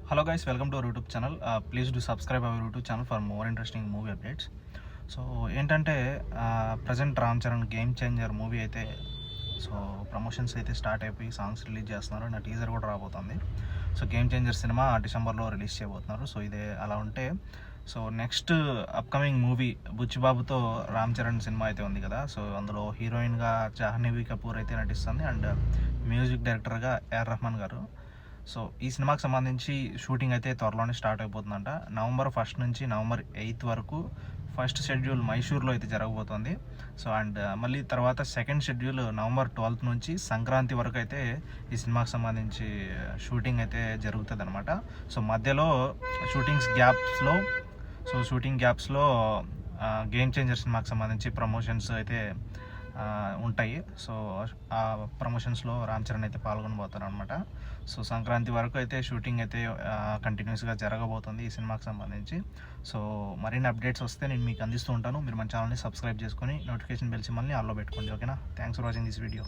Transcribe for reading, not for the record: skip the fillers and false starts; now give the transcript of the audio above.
Hello guys, welcome to our YouTube channel. Please do subscribe our YouTube channel for more interesting movie updates. So ఏంటంటే present Ram Charan Game Changer movie అయితే so promotions అయితే start అయిపోయి songs release చేస్తున్నారు. నా teaser కూడా రాబోతుంది. So Game Changer సినిమా డిసెంబర్లో రిలీజ్ చేయబోతున్నారు. సో ఇదే అలా ఉంటే సో నెక్స్ట్ అప్కమింగ్ మూవీ బుచ్చిబాబుతో రామ్ చరణ్ సినిమా అయితే ఉంది కదా. సో అందులో హీరోయిన్గా జాహ్నవి కపూర్ అయితే నటిస్తుంది అండ్ మ్యూజిక్ డైరెక్టర్గా ఏఆర్ రెహమాన్ గారు. సో ఈ సినిమాకి సంబంధించి షూటింగ్ అయితే త్వరలోనే స్టార్ట్ అయిపోతుందంట. నవంబర్ 1 నుంచి నవంబర్ 8 వరకు ఫస్ట్ షెడ్యూల్ మైసూర్లో అయితే జరగబోతుంది. సో అండ్ మళ్ళీ తర్వాత సెకండ్ షెడ్యూల్ నవంబర్ 12 నుంచి సంక్రాంతి వరకు అయితే ఈ సినిమాకి సంబంధించి షూటింగ్ అయితే జరుగుతుంది అనమాట. సో మధ్యలో షూటింగ్ గ్యాప్స్లో గేమ్ చేంజర్ సినిమాకి సంబంధించి ప్రమోషన్స్ అయితే ఉంటాయి. సో ఆ ప్రమోషన్స్లో రామ్ చరణ్ అయితే పాల్గొనబోతారు అనమాట. సో సంక్రాంతి వరకు అయితే షూటింగ్ అయితే కంటిన్యూస్గా జరగబోతుంది ఈ సినిమాకి సంబంధించి. సో మరిన్ని అప్డేట్స్ వస్తే నేను మీకు అందిస్తూ ఉంటాను. మీరు మన ఛానల్ని సబ్స్క్రైబ్ చేసుకొని నోటిఫికేషన్ బెల్ సింబల్ని ఆల్లో పెట్టుకోండి. ఓకేనా? Thanks for watching this video.